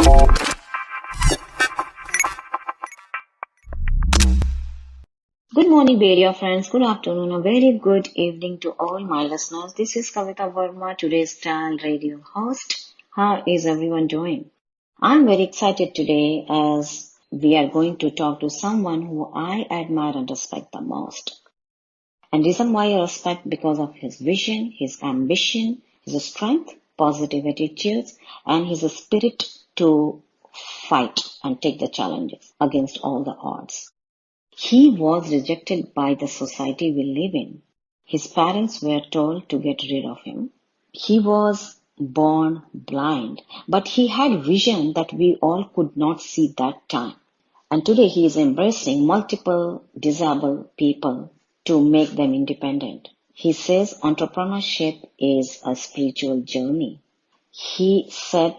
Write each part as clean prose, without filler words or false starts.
Good morning, Beria friends. Good afternoon. A very good evening to all my listeners. This is Kavita Verma, today's TALRadio host. How is everyone doing? I'm very excited today as we are going to talk to someone who I admire and respect the most. And reason why I respect because of his vision, his ambition, his strength, positive attitudes, and his spirit to fight and take the challenges against all the odds. He was rejected by the society we live in. His parents were told to get rid of him. He was born blind, but he had vision that we all could not see that time. And today he is embracing multiple disabled people to make them independent. He says entrepreneurship is a spiritual journey. He said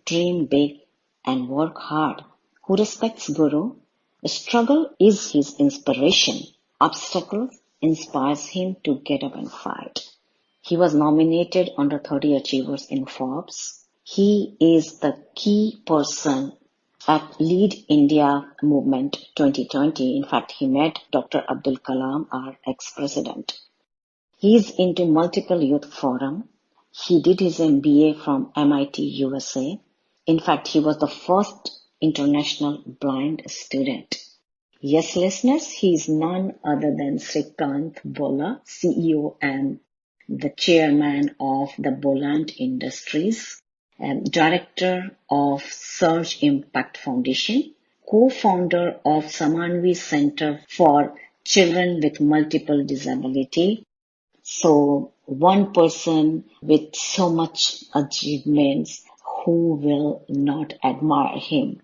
dream big and work hard. Who respects Guru? Struggle is his inspiration. Obstacles inspires him to get up and fight. He was nominated under 30 Achievers in Forbes. He is the key person at Lead India Movement 2020. In fact, he met Dr. Abdul Kalam, our ex-president. He is into multiple youth forum. He did his MBA from MIT, USA. In fact, he was the first international blind student. Yes, listeners, he is none other than Srikanth Bolla, CEO and the chairman of the Bolant Industries, director of Surge Impact Foundation, co-founder of Samanvi Center for Children with Multiple Disability. So one person with so much achievements, who will not admire him?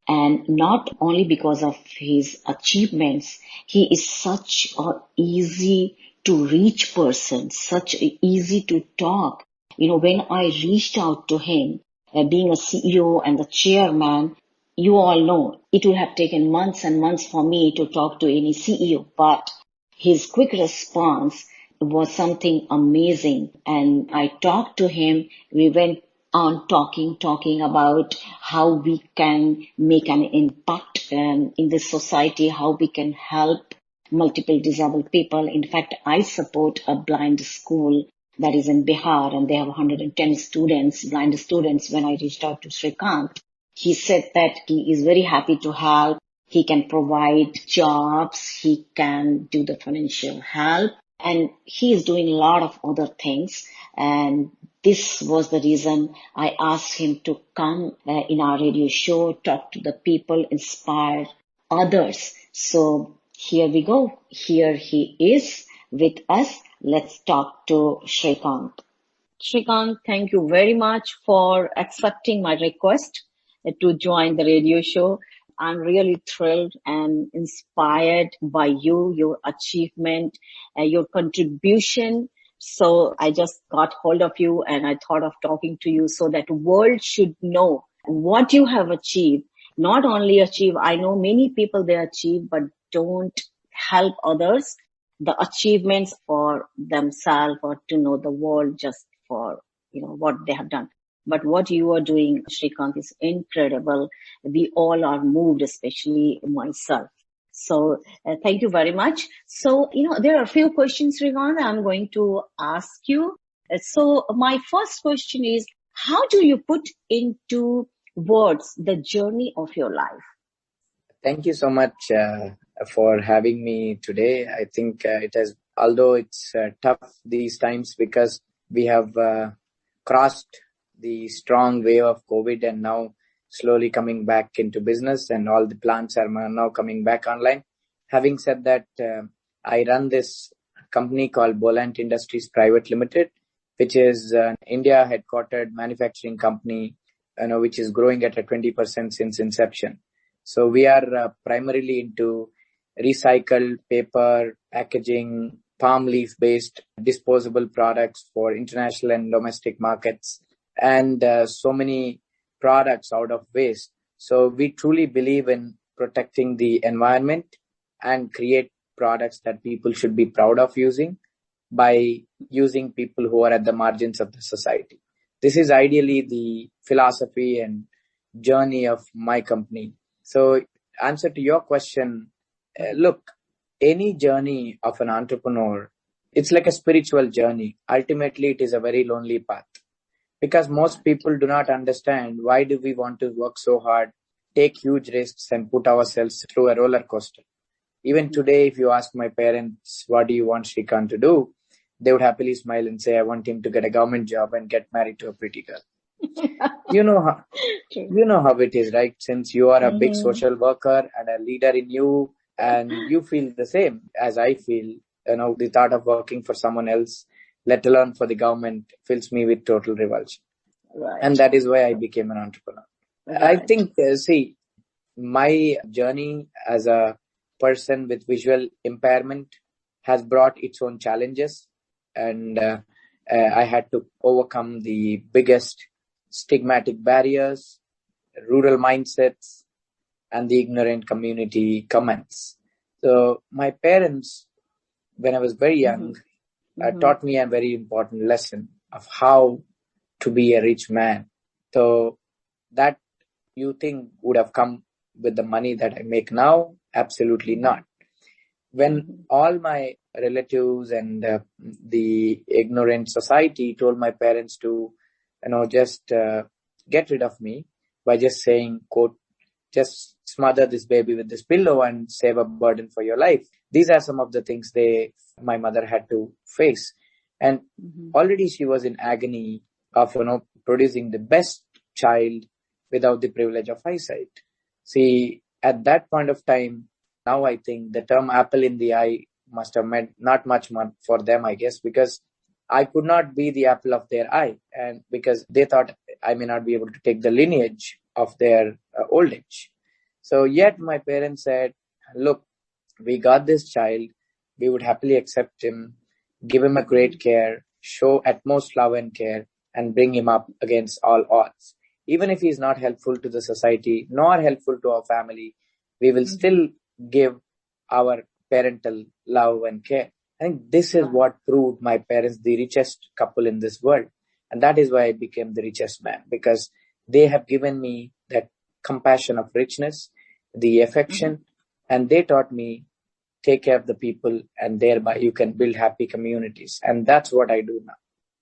And not only because of his achievements, he is such a easy to reach person, such a easy to talk. When I reached out to him, being a CEO and the chairman, you all know it would have taken months and months for me to talk to any CEO, but his quick response was something amazing. And I talked to him. We went on talking about how we can make an impact in this society, how we can help multiple disabled people. In fact, I support a blind school that is in Bihar, and they have 110 students, blind students. When I reached out to Srikant, he said that he is very happy to help. He can provide jobs. He can do the financial help. And he is doing a lot of other things. And this was the reason I asked him to come in our radio show, talk to the people, inspire others. So here we go. Here he is with us. Let's talk to Srikant. Srikant, thank you very much for accepting my request to join the radio show. I'm really thrilled and inspired by you, your achievement, your contribution. So I just got hold of you and I thought of talking to you so that the world should know what you have achieved. Not only achieve, I know many people they achieve, but don't help others, the achievements for themselves or to know the world just for, what they have done. But what you are doing, Srikant, is incredible. We all are moved, especially myself. So thank you very much. So, there are a few questions, Srikant, I'm going to ask you. So my first question is, how do you put into words the journey of your life? Thank you so much for having me today. I think it has, although it's tough these times because we have crossed the strong wave of COVID and now slowly coming back into business and all the plants are now coming back online. Having said that, I run this company called Bolant Industries Private Limited, which is an India headquartered manufacturing company, which is growing at a 20% since inception. So we are primarily into recycled paper, packaging, palm leaf based disposable products for international and domestic markets, and so many products out of waste. So we truly believe in protecting the environment and create products that people should be proud of using by using people who are at the margins of the society. This is ideally the philosophy and journey of my company. So, answer to your question, look, any journey of an entrepreneur, it's like a spiritual journey. Ultimately, it is a very lonely path because most people do not understand why do we want to work so hard, take huge risks, and put ourselves through a roller coaster. Even today, if you ask my parents, what do you want Srikant to do? They would happily smile and say, I want him to get a government job and get married to a pretty girl. You know how, you know how it is, right? Since you are a big social worker and a leader in you, and you feel the same as I feel, the thought of working for someone else, let alone for the government, fills me with total revulsion. Right. And that is why I became an entrepreneur. I Right. think, see, my journey as a person with visual impairment has brought its own challenges, and I had to overcome the biggest stigmatic barriers, rural mindsets, and the ignorant community comments. So my parents, when I was very young, taught me a very important lesson of how to be a rich man. So that you think would have come with the money that I make now? Absolutely not. When all my relatives and the ignorant society told my parents to, just get rid of me by just saying, quote, just smother this baby with this pillow and save a burden for your life. These are some of the things my mother had to face. And already she was in agony of, producing the best child without the privilege of eyesight. See, at that point of time, now I think the term apple in the eye must have meant not much for them, I guess, because I could not be the apple of their eye, and because they thought I may not be able to take the lineage of their old age. So yet my parents said, look, we got this child, we would happily accept him, give him a great care, show utmost love and care, and bring him up against all odds. Even if he is not helpful to the society, nor helpful to our family, we will still give our parental love and care. I think this is what proved my parents the richest couple in this world. And that is why I became the richest man, because they have given me that compassion of richness, the affection, and they taught me take care of the people, and thereby you can build happy communities. And that's what I do now.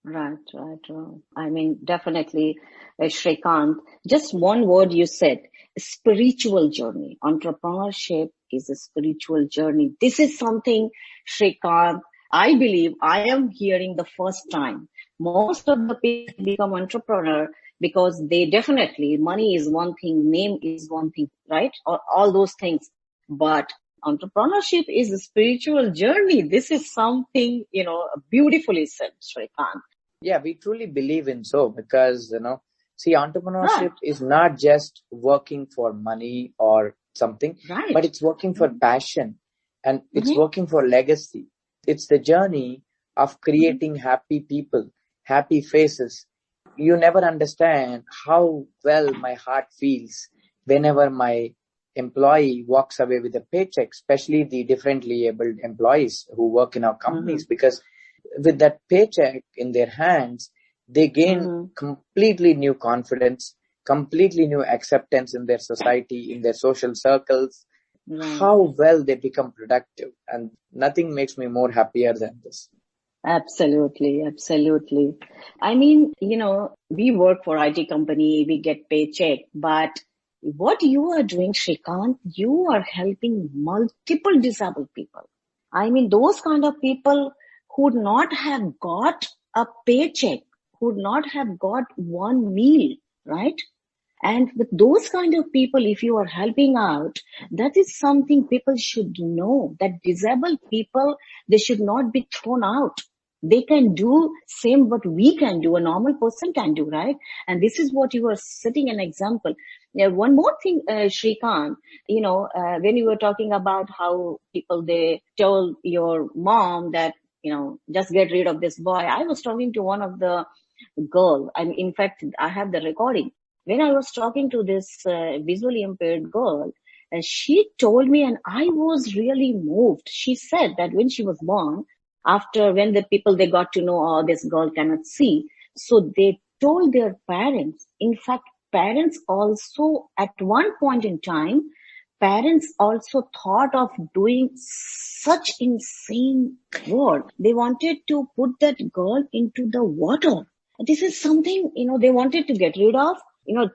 Right, right, right. I mean, definitely, Shrikant, just one word you said, spiritual journey. Entrepreneurship is a spiritual journey. This is something, Shrikant, I believe I am hearing the first time. Most of the people become entrepreneur because they definitely, money is one thing, name is one thing, right? All those things. But entrepreneurship is a spiritual journey. This is something, beautifully said, Shrikant. Yeah, we truly believe in so because, see, Right, entrepreneurship is not just working for money or something, but right. it's working for passion and it's Mm-hmm, working for legacy. It's the journey of mm-hmm, creating happy people, happy faces. You never understand how well my heart feels whenever my employee walks away with a paycheck, especially the differently abled employees who work in our mm-hmm, companies, because with that paycheck in their hands, they gain mm-hmm. completely new confidence, completely new acceptance in their society, in their social circles, Right. how well they become productive. And nothing makes me more happier than this. Absolutely, absolutely. I mean, we work for IT company, we get paycheck, but what you are doing, Shrikant, you are helping multiple disabled people. I mean, those kind of people who would not have got a paycheck, who would not have got one meal, right? And with those kind of people, if you are helping out, that is something people should know, that disabled people, they should not be thrown out. They can do same what we can do, a normal person can do, right? And this is what you are setting an example. Yeah, one more thing, Shrikant, when you were talking about how people, they told your mom that, just get rid of this boy. I was talking to one of the girl. I mean, in fact, I have the recording. When I was talking to this visually impaired girl, she told me, and I was really moved. She said that when she was born, after when the people they got to know, oh, this girl cannot see, so they told their parents. In fact, parents also, at one point in time, parents also thought of doing such insane work. They wanted to put that girl into the water. This is something, they wanted to get rid of,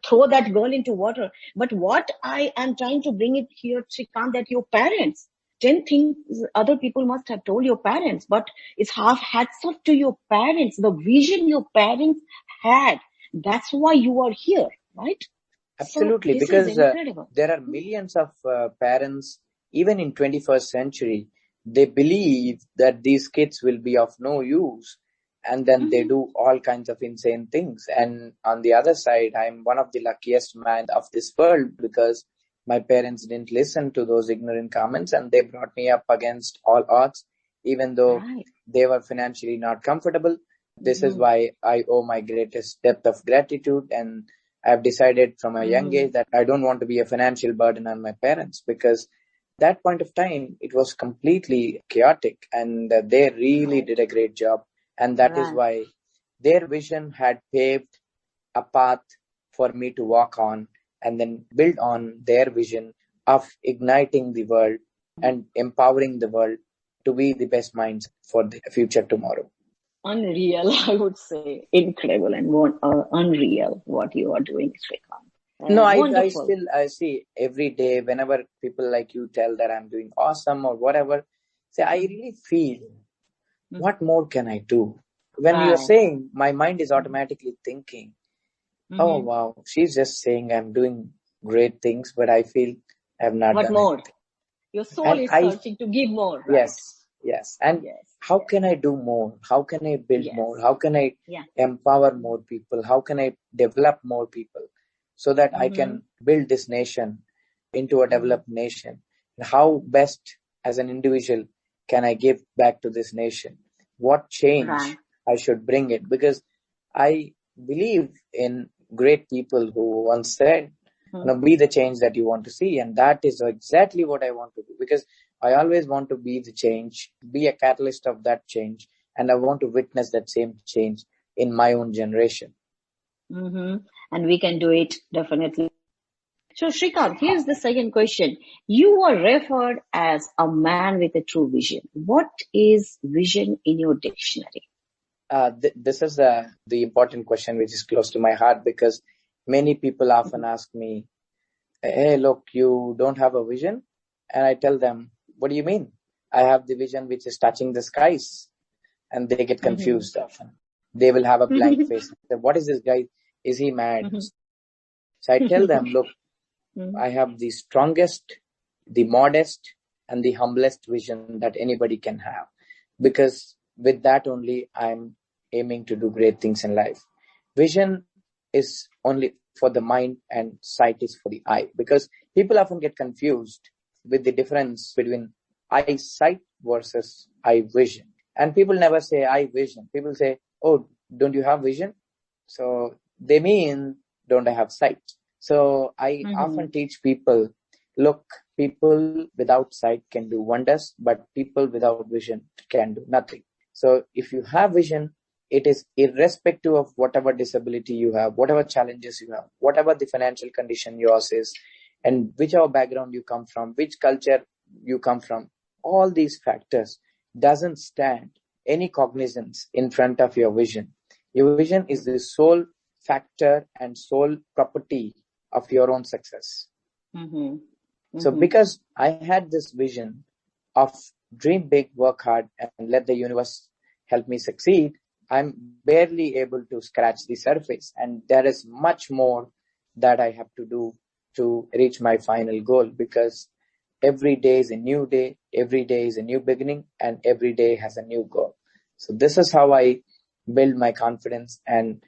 throw that girl into water. But what I am trying to bring it here, Srikant, that your parents, 10 things other people must have told your parents, but it's half hats off to your parents, the vision your parents had. That's why you are here, right? So Absolutely, this is because incredible. there are millions of parents, even in 21st century, they believe that these kids will be of no use, and then they Mm-hmm. do all kinds of insane things. And on the other side, I'm one of the luckiest man of this world because my parents didn't listen to those ignorant comments, and they brought me up against all odds, even though Right. they were financially not comfortable. This is Mm-hmm. why I owe my greatest depth of gratitude, and I've decided from a young Mm-hmm. age that I don't want to be a financial burden on my parents, because that point of time it was completely chaotic, and they really Right. did a great job. And that is Right. why their vision had paved a path for me to walk on and then build on their vision of igniting the world and empowering the world to be the best minds for the future tomorrow. Unreal, I would say. Incredible and unreal what you are doing, Srikant. No, I Wonderful. still I see every day whenever people like you tell that I'm doing awesome or whatever, say I Mm-hmm. really feel Mm-hmm. what more can I do? When you're Right. saying, my mind is automatically thinking, oh Mm-hmm. wow, she's just saying I'm doing great things, but I feel I've not What done more? anything. Your soul And is I searching to give more, right? Yes, yes. And Yes, how yes, can I do more? How can I build more? yes. How can I Yeah. empower more people? How can I develop more people so that I Mm-hmm. can build this nation into a Mm-hmm. developed nation? How best as an individual can I give back to this nation? What Right. change I should bring it? Because I believe in great people who once said, Mm-hmm. be the change that you want to see. And that is exactly what I want to do, because I always want to be the change, be a catalyst of that change, and I want to witness that same change in my own generation. Mm-hmm. And we can do it definitely. So, Shrikant, here's the second question. You are referred as a man with a true vision. What is vision in your dictionary? This is the important question which is close to my heart, because many people often ask me, hey, look, you don't have a vision? And I tell them, what do you mean? I have the vision which is touching the skies. And they get Mm-hmm. confused often. They will have a blank face. What is this guy? Is he mad? So I tell them, look, I have the strongest, the modest, and the humblest vision that anybody can have. Because with that only, I'm aiming to do great things in life. Vision is only for the mind and sight is for the eye. Because people often get confused with the difference between eyesight versus eye vision. And people never say eye vision. People say, oh, don't you have vision? So they mean, don't I have sight? So I Mm-hmm. often teach people, look, people without sight can do wonders, but people without vision can do nothing. So if you have vision, it is irrespective of whatever disability you have, whatever challenges you have, whatever the financial condition yours is, and whichever background you come from, which culture you come from, all these factors doesn't stand any cognizance in front of your vision. Your vision is the sole factor and sole property of your own success. Mm-hmm. So Mm-hmm. because I had this vision of dream big, work hard, and let the universe help me succeed, I'm barely able to scratch the surface. And there is much more that I have to do to reach my final goal, because every day is a new day, every day is a new beginning, and every day has a new goal. So this is how I build my confidence, and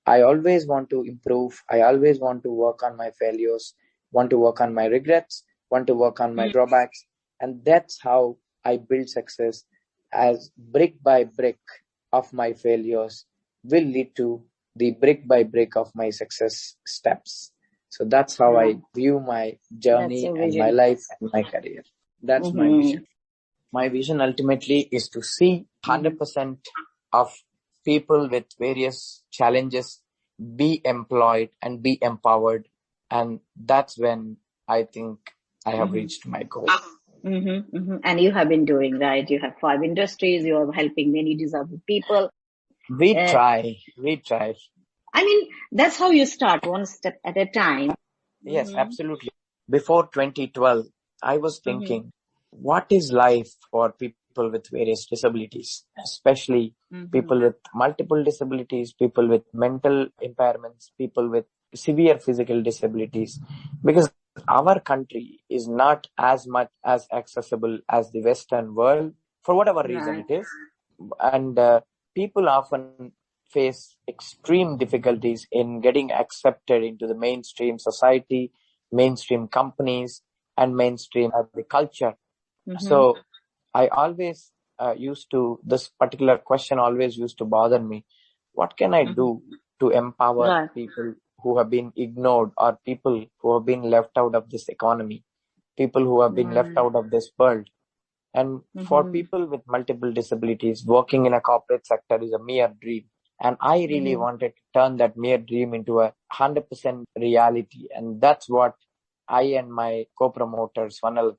I always want to improve. I always want to work on my failures, want to work on my regrets, want to work on my drawbacks. And that's how I build success, as brick by brick of my failures will lead to the brick by brick of my success steps. So that's how I Right. view my That's journey your and my vision. life and my career. That's my Mm-hmm. vision. My vision ultimately is to see Mm-hmm. 100% of people with various challenges be employed and be empowered. And that's when I think I have Mm-hmm. reached my goal. Mm-hmm, mm-hmm. And you have been doing, right? You have 5 industries, you are helping many disabled people. We Uh, try, we try. I mean, that's how you start, one step at a time. Yes, Mm-hmm, absolutely. Before 2012, I was mm-hmm, thinking, what is life for people with various disabilities, especially mm-hmm. people with multiple disabilities, people with mental impairments, people with severe physical disabilities? Because our country is not as much as accessible as the Western world, for whatever reason Right. it is. And people often face extreme difficulties in getting accepted into the mainstream society, mainstream companies, and mainstream the culture. Mm-hmm, So I always this particular question always used to bother me. What can I mm-hmm. do to empower Right. people who have been ignored, or people who have been left out of this economy, people who have been left Right. out of this world? And for Mm-hmm, people with multiple disabilities, working in a corporate sector is a mere dream. And I really mm-hmm. wanted to turn that mere dream into 100% reality. And that's what I and my co-promoters, Funnel,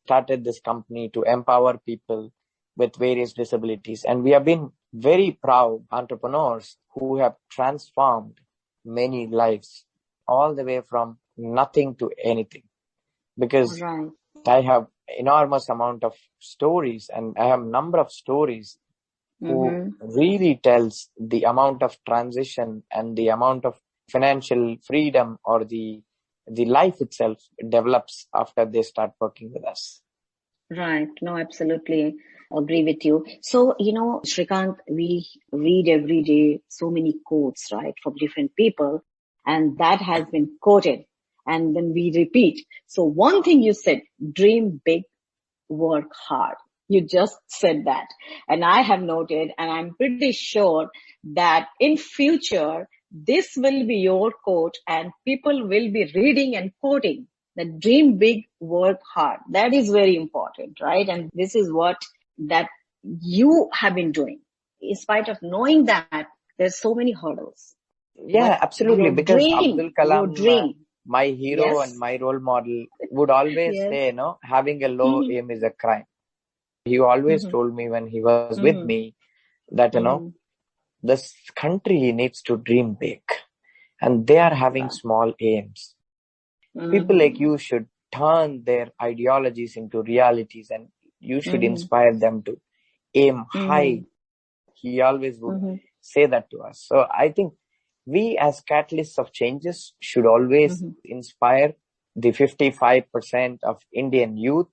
started this company to empower people with various disabilities. And we have been very proud entrepreneurs who have transformed many lives all the way from nothing to anything. Because Right. I have enormous amount of stories, and I have number of stories who Mm-hmm. really tells the amount of transition and the amount of financial freedom, or the life itself develops after they start working with us. Right. No, absolutely agree with you. So, Srikant, we read every day so many quotes, right, from different people, and that has been quoted, and then we repeat. So one thing you said, dream big, work hard. You just said that. And I have noted, and I'm pretty sure that in future, this will be your quote and people will be reading and quoting that dream big, work hard. That is very important, right? And this is what that you have been doing. In spite of knowing that there's so many hurdles, but Yeah, absolutely. Because Abdul your Kalam, dream, my hero and yes, my role model, would always yes. say, having a low Mm-hmm, aim is a crime. He always mm-hmm, told me when he was with mm-hmm, me that, mm-hmm, this country needs to dream big, and they are having right. small aims. People like Mm-hmm. you should turn their ideologies into realities, and you should Mhm. inspire them to aim high. Mhm. He always would Mhm. say that to us. So I think we as catalysts of changes should always Mhm. inspire the 55% of Indian youth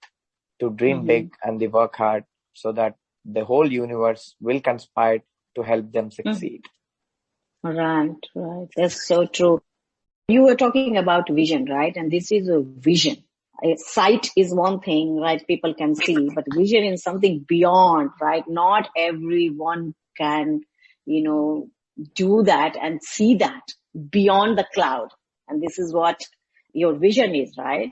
to dream big Mhm. and they work hard, so that the whole universe will conspire to help them Mhm. succeed. Right, right. That's so true. You were talking about vision, right? And this is a vision. Sight is one thing, right? People can see, but vision is something beyond, right? Not everyone can, you know, do that and see that beyond the cloud. And this is what your vision is, right?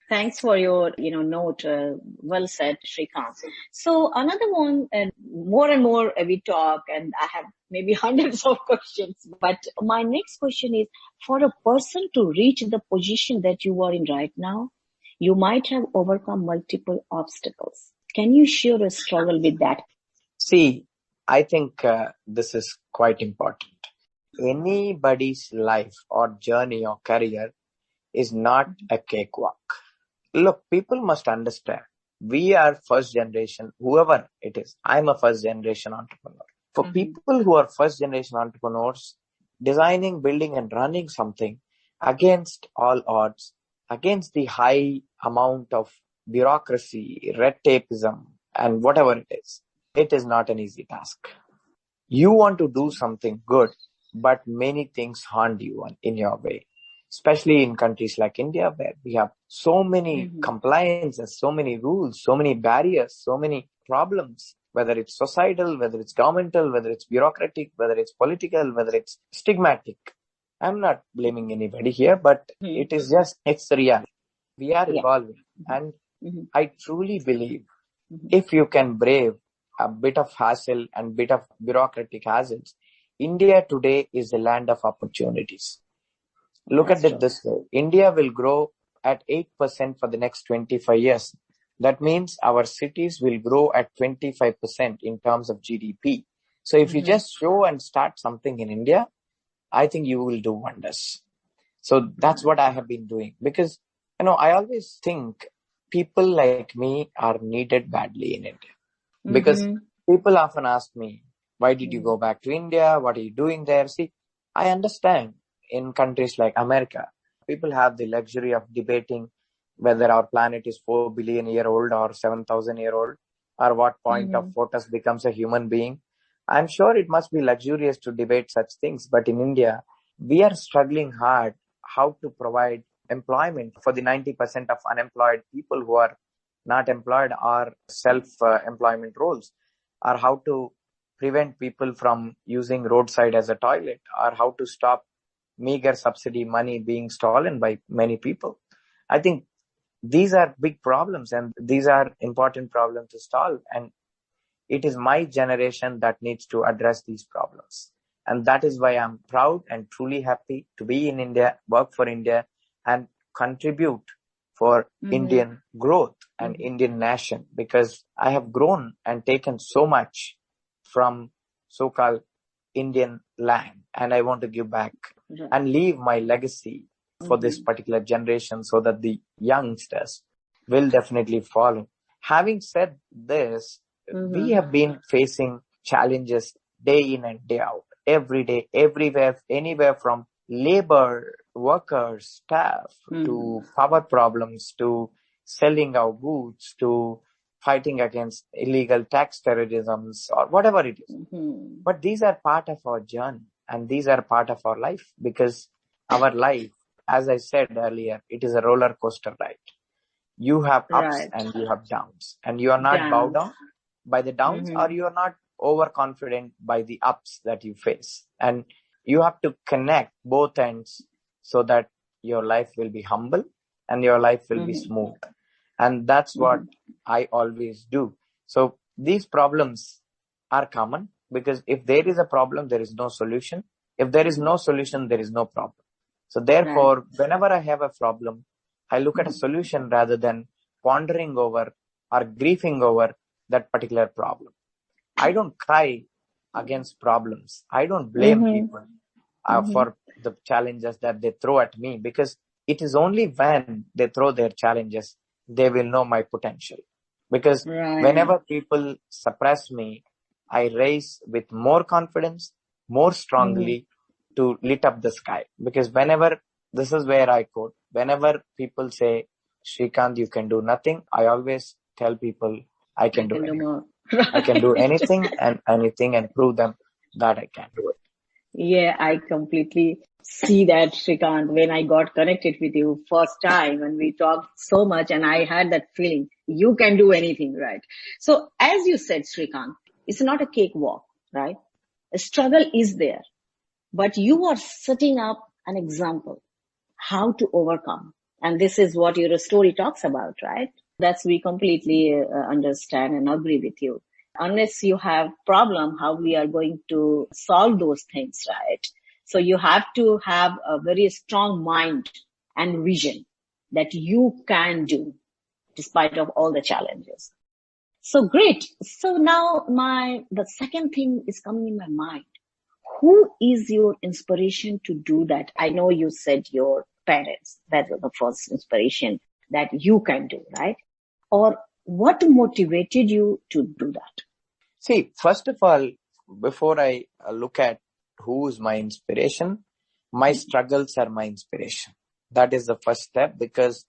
Thanks for your, note. Well said, Srikant. So another one, and more we talk, and I have maybe hundreds of questions. But my next question is, for a person to reach the position that you are in right now, you might have overcome multiple obstacles. Can you share a struggle with that? See, I think this is quite important. Anybody's life or journey or career is not a cakewalk. Look, people must understand. We are first generation, whoever it is. I'm a first generation entrepreneur. For Mm-hmm. people who are first generation entrepreneurs, designing, building, and running something against all odds, against the high amount of bureaucracy, red tapeism, and whatever it is not an easy task. You want to do something good, but many things haunt you in your way, especially in countries like India, where we have so many Mm-hmm. compliances, so many rules, so many barriers, so many problems, whether it's societal, whether it's governmental, whether it's bureaucratic, whether it's political, whether it's stigmatic. I'm not blaming anybody here, but it's the reality. We are Yeah. evolving. And Mm-hmm. I truly believe Mm-hmm. if you can brave a bit of hassle and bit of bureaucratic hassles, India today is a land of opportunities. Look That's at it true. this way. India will grow at 8% for the next 25 years. That means our cities will grow at 25% in terms of GDP. So if you Mm-hmm. just show and start something in India, I think you will do wonders. So that's what I have been doing because, I always think people like me are needed badly in India because Mm-hmm. people often ask me, why did you go back to India? What are you doing there? See, I understand in countries like America, people have the luxury of debating whether our planet is 4 billion year old or 7,000 year old, or what point of Mm-hmm. photos becomes a human being. I'm sure it must be luxurious to debate such things, but in India, we are struggling hard how to provide employment for the 90% of unemployed people who are not employed or self-employment roles, or how to prevent people from using roadside as a toilet, or how to stop meager subsidy money being stolen by many people. I think these are big problems and these are important problems to solve. And it is my generation that needs to address these problems. And that is why I'm proud and truly happy to be in India, work for India, and contribute for Mm-hmm. Indian growth and Mm-hmm. Indian nation, because I have grown and taken so much from so-called Indian land, and I want to give back Right. and leave my legacy for this Mm-hmm. particular generation so that the youngsters will definitely follow. Having said this, we Mm-hmm. have been facing challenges day in and day out, every day, everywhere, anywhere from labor, workers, staff, Mm-hmm. to power problems, to selling our goods, to fighting against illegal tax terrorisms, or whatever it is. Mm-hmm. But these are part of our journey and these are part of our life, because our life, as I said earlier, it is a roller coaster ride. You have ups Right. and you have downs, and you are not bowed Dance. down by the downs, or Mm-hmm. you are not overconfident by the ups that you face. And you have to connect both ends so that your life will be humble and your life will be Mm-hmm. smooth. And that's what Mm-hmm. I always do. So these problems are common, because if there is a problem, there is no solution. If there is no solution, there is no problem. So Right. therefore, whenever I have a problem, I look at a solution rather than pondering over or grieving over that particular problem. I don't cry against problems. I don't blame Mm-hmm. people Mm-hmm. for the challenges that they throw at me, because it is only when they throw their challenges they will know my potential. Because Right. whenever people suppress me, I rise with more confidence, more Mm-hmm. strongly, to lit up the sky. Because whenever, this is where I quote, whenever people say, Srikant, you can do nothing, I always tell people I I can do can do anything. more. I can do Right. anything and anything and prove them that I can do it. Yeah, I completely see that, Srikant. When I got connected with you first time and we talked so much and I had that feeling, you can do anything, right? So as you said, Srikant, it's not a cakewalk, right? A struggle is there, but you are setting up an example how to overcome. And this is what your story talks about, right? That's we completely understand and agree with you. Unless you have problem, how we are going to solve those things, right? So you have to have a very strong mind and vision that you can do despite of all the challenges. So great. So now the second thing is coming in my mind. Who is your inspiration to do that? I know you said your parents. That was the first inspiration that you can do, right? Or what motivated you to do that? See, first of all, before I look at who is my inspiration, my struggles are my inspiration. That is the first step, because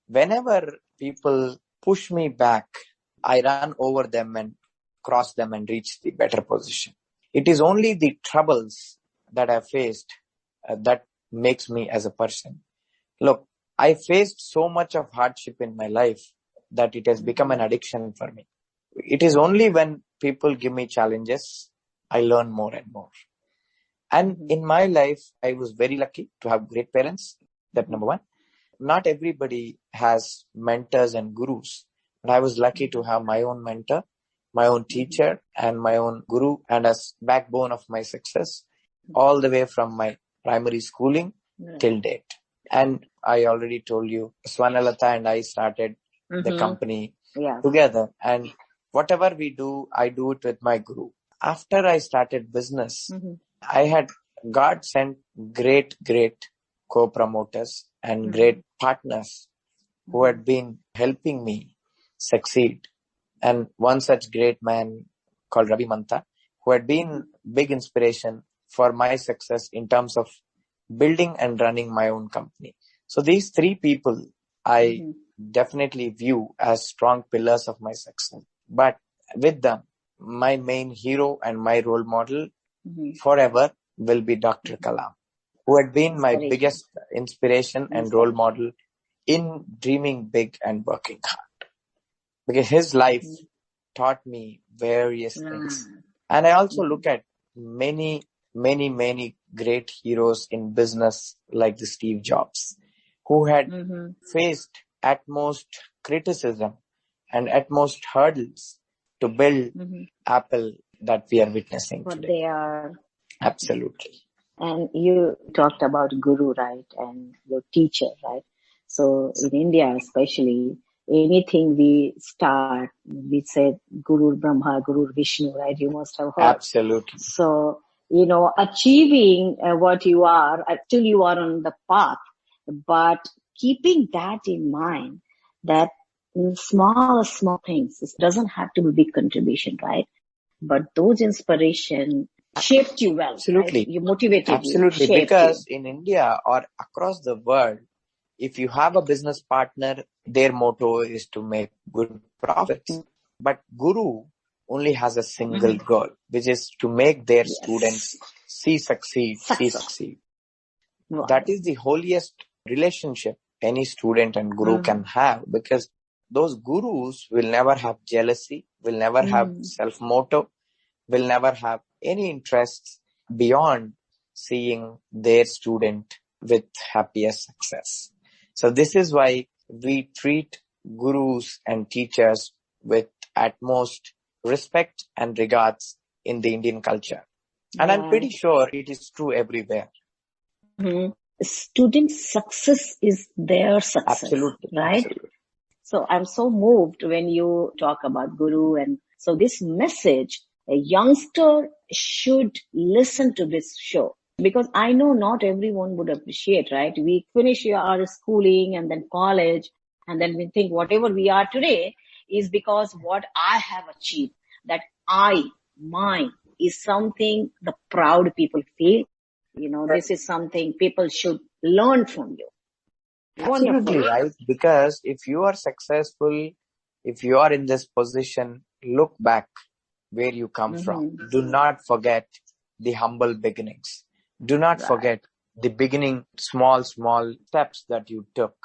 whenever people push me back, I run over them and cross them and reach the better position. It is only the troubles that I faced that makes me as a person. Look, I faced so much of hardship in my life that it has become Mm-hmm. an addiction for me. It is only when people give me challenges, I learn more and more. And Mm-hmm. in my life, I was very lucky to have great parents. That Mm-hmm. number one. Not everybody has mentors and gurus, but I was lucky to have my own mentor, my own Mm-hmm. teacher, and my own guru, and as backbone of my success. all the way from my primary schooling Right. till date. And I already told you, Swanalata and I started the company Yes. together. And whatever we do, I do it with my guru. After I started business, I had God sent great co-promoters and great partners who had been helping me succeed. And one such great man called Ravi Mantha, who had been big inspiration for my success in terms of building and running my own company. So these three people I definitely view as strong pillars of my success. But with them, my main hero and my role model forever will be Dr. Kalam, who had been my biggest inspiration and role model in dreaming big and working hard. Because his life taught me various things. And I also look at many great heroes in business like the Steve Jobs, who had faced utmost criticism and utmost hurdles to build Apple that we are witnessing What today. they are. Absolutely. And you talked about guru, right? And your teacher, right? So in India, especially, anything we start, we say Guru Brahma, Guru Vishnu, right? You must have heard. Absolutely. So, achieving what you are, still you are on the path, but keeping that in mind, that small things, it doesn't have to be big contribution, right? But those inspiration shaped you well, Absolutely. right? You motivated Absolutely. you, shaped Because you. in India or across the world, if you have a business partner, their motto is to make good profits. But Guru only has a single goal, which is to make their students succeed. Wow. That is the holiest relationship any student and guru can have, because those gurus will never have jealousy, will never have self-motto, will never have any interests beyond seeing their student with happiest success. So this is why we treat gurus and teachers with utmost respect and regards in the Indian culture. And I'm pretty sure it is true everywhere. Student success is their success, Absolutely. right? Absolutely. So I'm so moved when you talk about guru. And so this message, a youngster should listen to this show, because I know not everyone would appreciate, right? We finish our schooling and then college, and then we think whatever we are today is because what I have achieved, that mine is something the proud people feel. This is something people should learn from you. Absolutely Wonderful. right. Because if you are successful, if you are in this position, look back where you come from. Do not forget the humble beginnings. Do not forget the beginning, small steps that you took.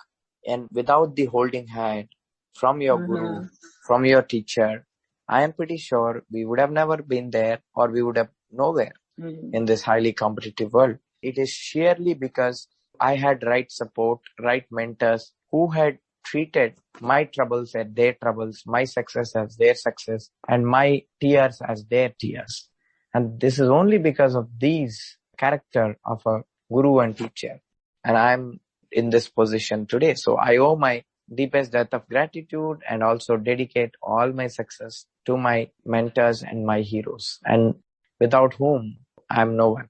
And without the holding hand from your guru, from your teacher, I am pretty sure we would have never been there, or we would have nowhere in this highly competitive world. It is sheerly because I had right support, right mentors who had treated my troubles as their troubles, my success as their success, and my tears as their tears. And this is only because of these character of a guru and teacher. And I'm in this position today. So I owe my deepest debt of gratitude and also dedicate all my success to my mentors and my heroes, and without whom I'm no one.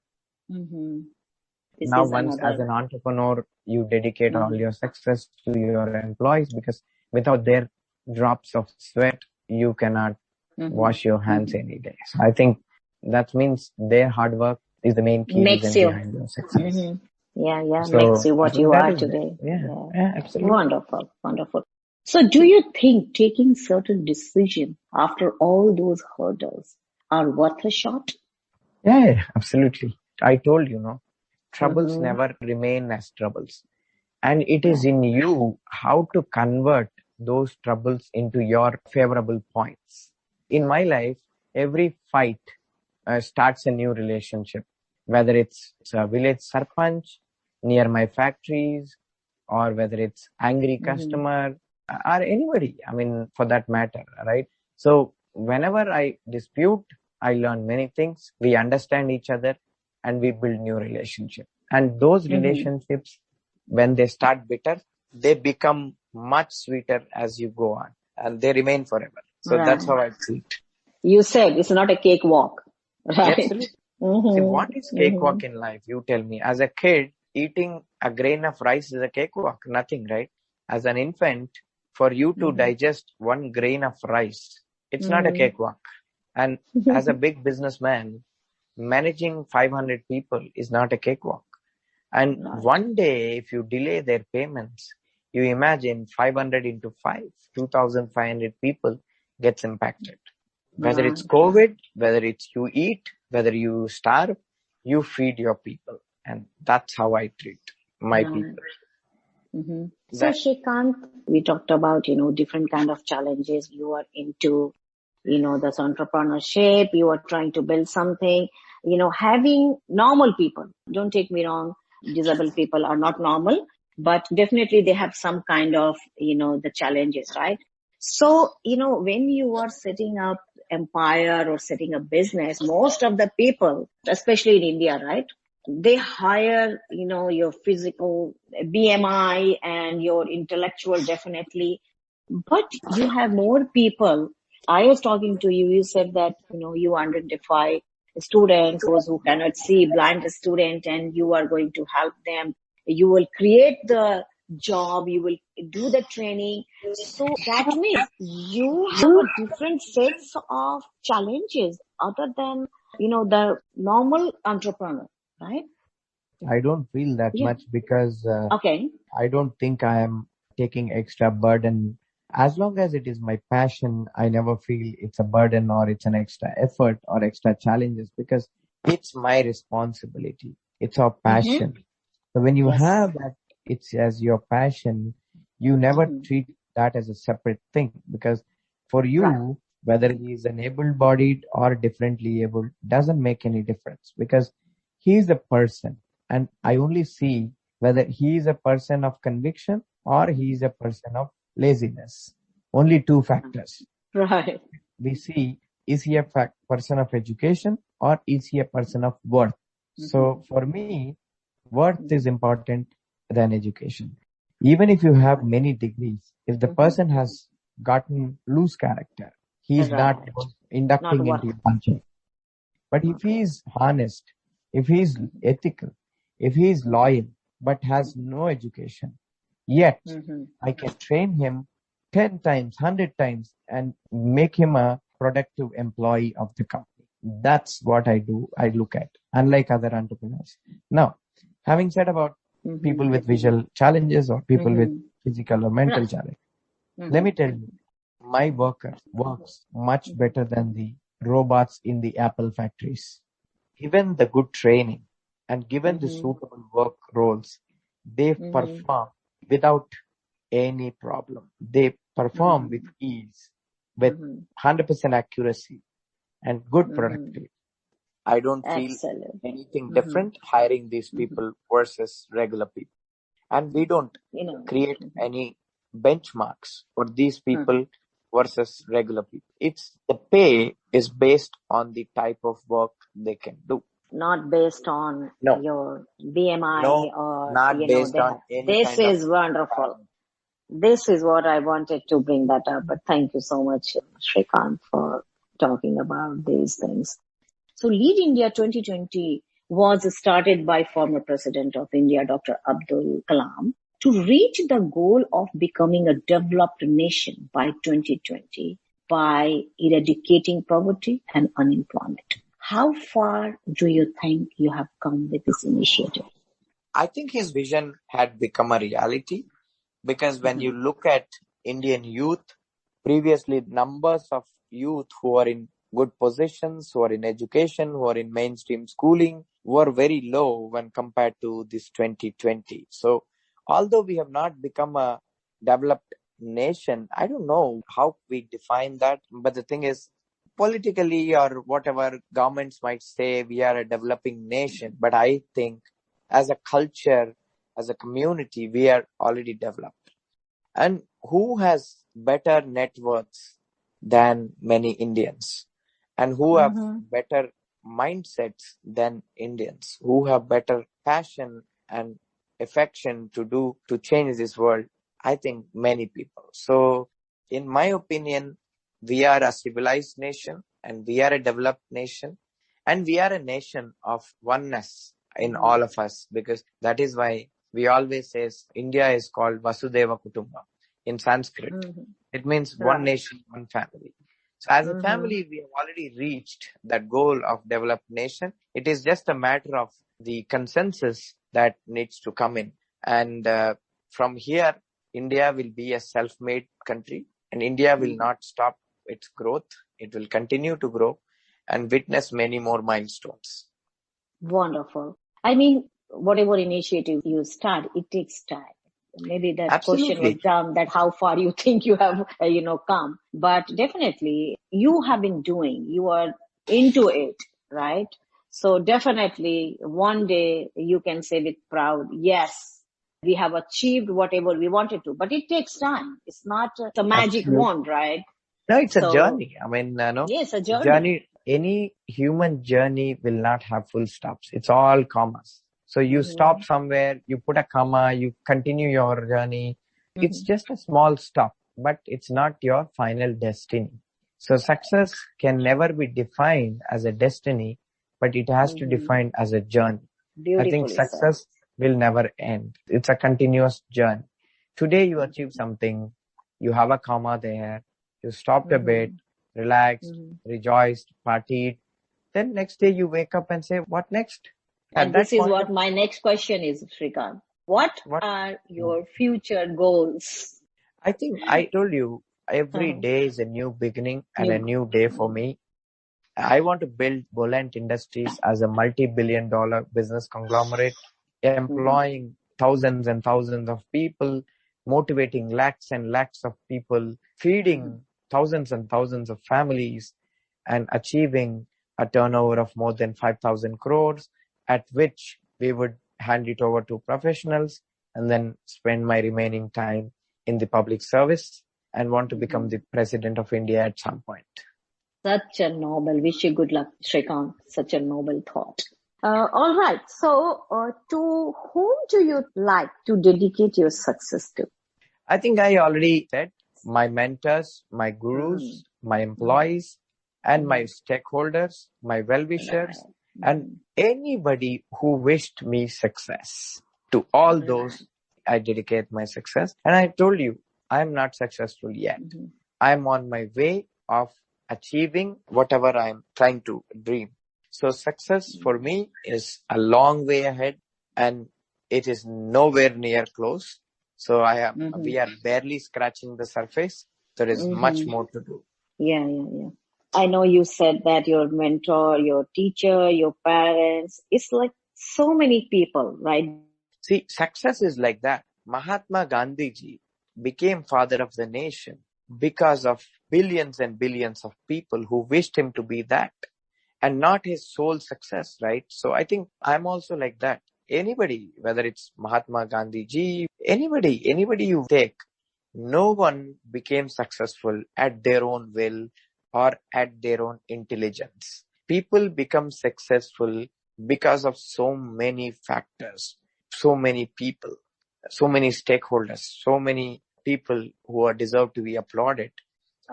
Now, once as an entrepreneur, you dedicate all your success to your employees, because without their drops of sweat, you cannot wash your hands any day. So I think that means their hard work is the main key reason behind your success. So Makes you what you are today. Yeah, absolutely. Wonderful. So do you think taking certain decision after all those hurdles are worth a shot? Yeah, absolutely. I told you, no, troubles never remain as troubles. And it is in you how to convert those troubles into your favorable points. In my life, every fight starts a new relationship, whether it's a village sarpanch near my factories, or whether it's angry customer, or anybody, I mean, for that matter, right? So whenever I dispute, I learn many things. We understand each other. and we build new relationship. And those relationships, when they start bitter, they become much sweeter as you go on, and they remain forever. So that's Right. how I see it. You said it's not a cakewalk, right? Absolutely. See, what is Mm-hmm. cakewalk in life? You tell me. As a kid, eating a grain of rice is a cakewalk. Nothing, right? As an infant, for you to Mm-hmm. digest one grain of rice, it's not a Mm-hmm. cakewalk. And as a big businessman, managing 500 people is not a cakewalk. And Right. one day, if you delay their payments, you imagine 500 into 5, 2,500 people gets impacted. Whether it's Right. COVID, whether it's you eat, whether you starve, you feed your people. And that's how I treat my Right. people. Mm-hmm. So, That Shrikant, we talked about, different kind of challenges you are into, this entrepreneurship, you are trying to build something, having normal people. Don't take me wrong. Disabled people are not normal, but definitely they have some kind of, the challenges, right? So, when you are setting up empire or setting a business, most of the people, especially in India, right? They hire, your physical BMI and your intellectual definitely, but you have more people. I was talking to you, you said that, you identify students, those who cannot see, blind student, and you are going to help them. You will create the job, you will do the training. So that means you have a different sets of challenges other than, the normal entrepreneur, right? I don't feel that Yeah. much because Okay. I don't think I am taking extra burden. As long as it is my passion, I never feel it's a burden or it's an extra effort or extra challenges because it's my responsibility. It's our Mm-hmm. passion. So when you Yes. have that, it's as your passion, you never Mm-hmm. treat that as a separate thing because for Right. you, whether he is an able-bodied or differently able, doesn't make any difference because he is a person and I only see whether he is a person of conviction or he is a person of laziness. Only two factors. Right. We see, is he a person of education or is he a person of worth? Mm-hmm. So for me, worth is important than education. Even if you have many degrees, if the Mm-hmm. person has gotten loose character, he is not Right. Not inducting into worth. your culture. But if Not he worth. is honest, if he is Mm-hmm. ethical, if he is loyal, but has no education, yet Mm-hmm. I can train him 10 times, 100 times and make him a productive employee of the company. That's what I do. I look at, unlike other entrepreneurs. Now, having said about Mm-hmm. people with visual challenges or people with Mm-hmm. physical or mental Right. challenge, let Mm-hmm. me tell you, my worker works much Mm-hmm. better than the robots in the Apple factories. Given the good training and given the Mm-hmm. suitable work roles, they Mm-hmm. perform without any problem. They perform with Mm-hmm. ease, with Mm-hmm. 100% accuracy and good Mm-hmm. productivity. I don't feel Excellent. anything Mm-hmm. different hiring these Mm-hmm. people versus regular people. And we don't create Mm-hmm. any benchmarks for these Mm-hmm. people versus regular people. It's the pay is based on the type of work they can do. Not based on No, your BMI no, or, not based they have. on any This kind of is wonderful. parameter. This is what I wanted to bring that up. But thank you so much, Srikant, for talking about these things. So Lead India 2020 was started by former President of India, Dr. Abdul Kalam, to reach the goal of becoming a developed nation by 2020 by eradicating poverty and unemployment. How far do you think you have come with this initiative? I think his vision had become a reality because when Mm-hmm. you look at Indian youth, previously numbers of youth who are in good positions, who are in education, who are in mainstream schooling were very low when compared to this 2020. So although we have not become a developed nation, I don't know how we define that. But the thing is, politically or whatever governments might say we are a developing nation. But I think as a culture, as a community, we are already developed. And who has better net worths than many Indians? And who have Mm-hmm. better mindsets than Indians, who have better passion and affection to change this world. I think many people. So in my opinion, we are a civilized nation and we are a developed nation and we are a nation of oneness in all of us, because that is why we always say India is called Vasudeva Kutumba in Sanskrit. It means one Right. nation, one family. So as a Mm-hmm. family, we have already reached that goal of developed nation. It is just a matter of the consensus that needs to come in. And from here, India will be a self-made country, and India will not stop its growth. It will continue to grow and witness many more milestones. Wonderful. I mean, whatever initiative you start, it takes time. Maybe that question was Absolutely. dumb, that how far you think you have, come. But definitely you have been doing, you are into it, right? So definitely one day you can say with proud, yes, we have achieved whatever we wanted to, but it takes time. It's not a magic Absolutely. wand, right? No, it's a So journey. I mean, no, yes, a journey. journey, any human journey will not have full stops. It's all commas. So you Hmm. stop somewhere, you put a comma, you continue your journey. It's Hmm. just a small stop, but it's not your final destiny. So success can never be defined as a destiny, but it has to Hmm. define as a journey. I think Beautifully said. success will never end. It's a continuous journey. Today you achieve something, you have a comma there, you stopped a bit, Hmm. relaxed, Hmm. rejoiced, partied. Then next day you wake up and say, what next? At And that this is point of what my next question is, Srikant. What what? are your future goals? I think I told you every Uh-huh. day is a new beginning and a New. new day for me. I want to build Bolant Industries as a multi-billion dollar business conglomerate, Mm-hmm. employing thousands and thousands of people, motivating lakhs and lakhs of people, Mm-hmm. feeding thousands and thousands of families, and achieving a turnover of more than 5,000 crores, at which we would hand it over to professionals and then spend my remaining time in the public service and want to become Mm-hmm. the president of India at some point. Such a noble. Wish you good luck, Srikant. Such a noble thought. All right. So, to whom do you like to dedicate your success to? I think I already said my mentors, my Mm-hmm. gurus, my employees, and my Mm-hmm. stakeholders, my well-wishers, Right. and Mm-hmm. anybody who wished me success. To all Right. those, I dedicate my success. And I told you, I'm not successful yet. Mm-hmm. I'm on my way of achieving whatever I'm trying to dream. So success for me is a long way ahead and it is nowhere near close. So Mm-hmm. we are barely scratching the surface. There is much Mm-hmm. more to do. Yeah, yeah, yeah. I know you said that your mentor, your teacher, your parents, it's like so many people, right? See, success is like that. Mahatma Gandhi ji became father of the nation because of billions and billions of people who wished him to be that and not his sole success, right? So I think I'm also like that. Anybody, whether it's Mahatma Gandhi ji, anybody you take, no one became successful at their own will or at their own intelligence. People become successful because of so many factors, so many people, so many stakeholders, so many people who are deserved to be applauded.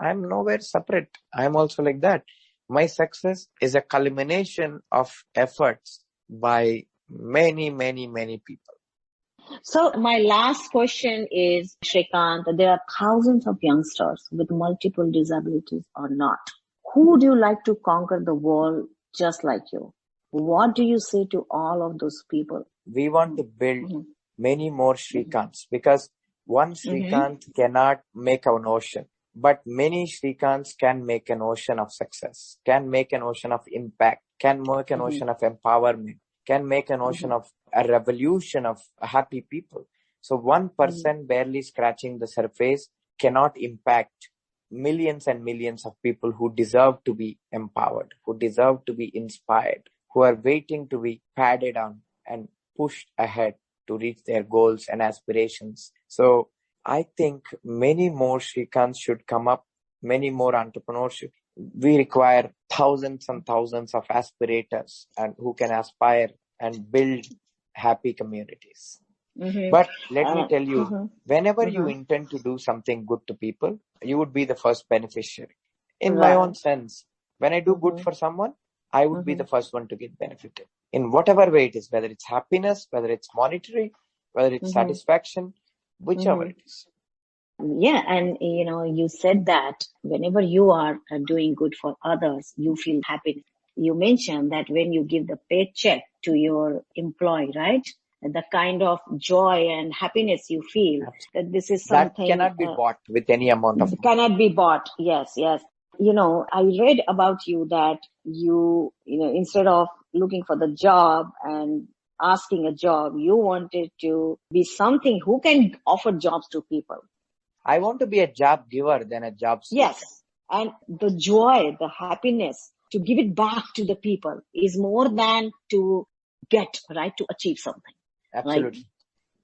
I'm nowhere separate. I'm also like that. My success is a culmination of efforts by many people. So my last question is, Shrikant, there are thousands of youngsters with multiple disabilities or not. Who would you like to conquer the world just like you? What do you say to all of those people? We want to build Mm-hmm. many more Srikants because one Mm-hmm. Srikant cannot make an ocean, but many Srikants can make an ocean of success, can make an ocean of impact, can make an Mm-hmm. ocean of empowerment, can make an Mm-hmm. ocean of a revolution of happy people. So Mm-hmm. 1% barely scratching the surface cannot impact millions and millions of people who deserve to be empowered, who deserve to be inspired, who are waiting to be padded on and pushed ahead to reach their goals and aspirations. So I think many more Shrikants should come up, many more entrepreneurship. we require thousands and thousands of aspirators and who can aspire and build happy communities. Mm-hmm. But let me tell you, Mm-hmm. whenever you Mm-hmm. intend to do something good to people, you would be the first beneficiary. In my Right. own sense, when I do good Mm-hmm. for someone, I would be Mm-hmm. the first one to get benefited in whatever way it is, whether it's happiness, whether it's monetary, whether it's Mm-hmm. satisfaction, whichever Mm-hmm. it is. Yeah, and you said that whenever you are doing good for others, you feel happiness. You mentioned that when you give the paycheck to your employee, right? The kind of joy and happiness you feel, that this is That something cannot be bought with any amount of money. cannot be bought. Yes, yes. I read about you that instead of looking for the job and asking a job, you wanted to be something who can offer jobs to people. I want to be a job giver than a job seeker. Yes. And the joy, the happiness to give it back to the people is more than to get, right, to achieve something. Right? Absolutely.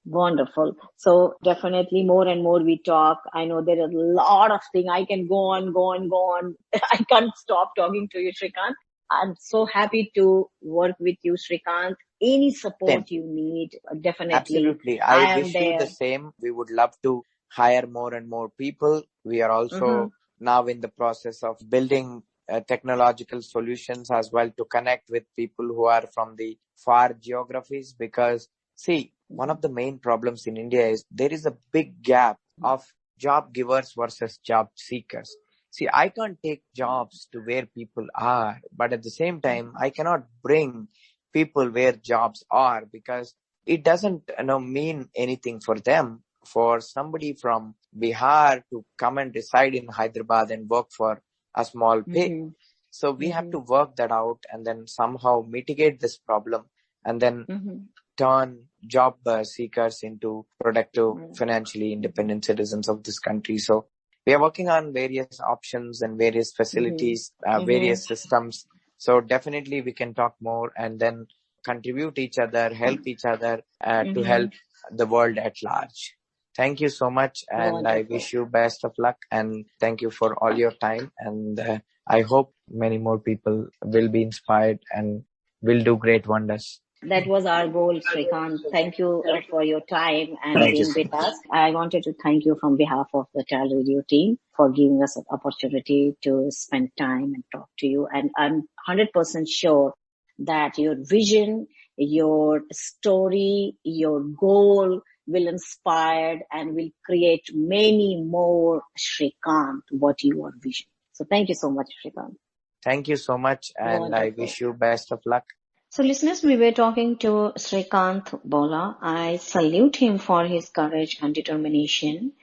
Wonderful. So definitely more and more we talk. I know there are a lot of things. I can go on, go on, go on. I can't stop talking to you, Srikant. I'm so happy to work with you, Srikant. Any Same. support you need, definitely Absolutely. I I am wish you the there. same. We would love to hire more and more people. We are Mm-hmm. also now in the process of building technological solutions as well to connect with people who are from the far geographies. Because, see, one of the main problems in India is there is a big gap of job givers versus job seekers. See, I can't take jobs to where people are, but at the same time, I cannot bring people where jobs are because it doesn't mean anything for them for somebody from Bihar to come and reside in Hyderabad and work for a small pay. Mm-hmm. So we have Mm-hmm. to work that out and then somehow mitigate this problem and then Mm-hmm. turn job seekers into productive, Mm-hmm. financially independent citizens of this country. So we are working on various options and various facilities, Mm-hmm. various systems. So definitely we can talk more and then contribute each other, help each other to Mm-hmm. help the world at large. Thank you so much, and I Wonderful. wish you best of luck. And thank you for all your time. And I hope many more people will be inspired and will do great wonders. That was our goal, Srikant. Thank you for your time and Thank you being so with much. us. I wanted to thank you from behalf of the TALRadio team for giving us an opportunity to spend time and talk to you. And I'm 100% sure that your vision, your story, your goal will inspire and will create many more Srikant, what you are vision. So thank you so much, Srikant. Thank you so much, and I Wonderful. wish you best of luck. So listeners, we were talking to Srikanth Bolla. I salute him for his courage and determination.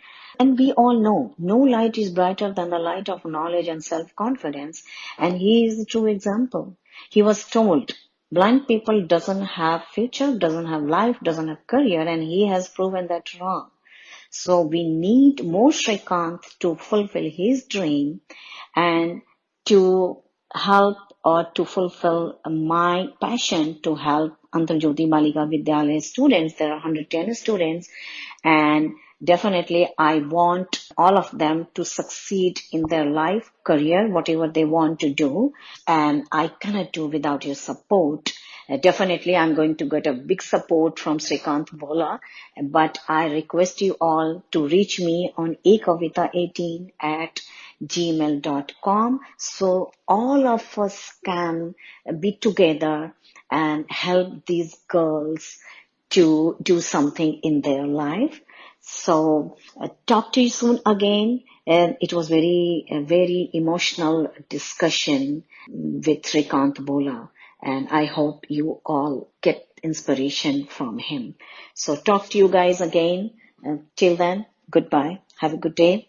And we all know no light is brighter than the light of knowledge and self-confidence. And he is a true example. He was told blind people doesn't have future, doesn't have life, doesn't have career, and he has proven that wrong. So we need more Srikanth to fulfill his dream and to help or to fulfill my passion to help Antarjyoti Balika Vidyalaya students. There are 110 students and definitely I want all of them to succeed in their life, career, whatever they want to do. And I cannot do without your support. Definitely, I'm going to get a big support from Srikanth Bolla, but I request you all to reach me on ekavita18 at gmail.com so all of us can be together and help these girls to do something in their life. So talk to you soon again. And it was a very emotional discussion with Srikant Bolla. And I hope you all get inspiration from him. So talk to you guys again. Till then, goodbye. Have a good day.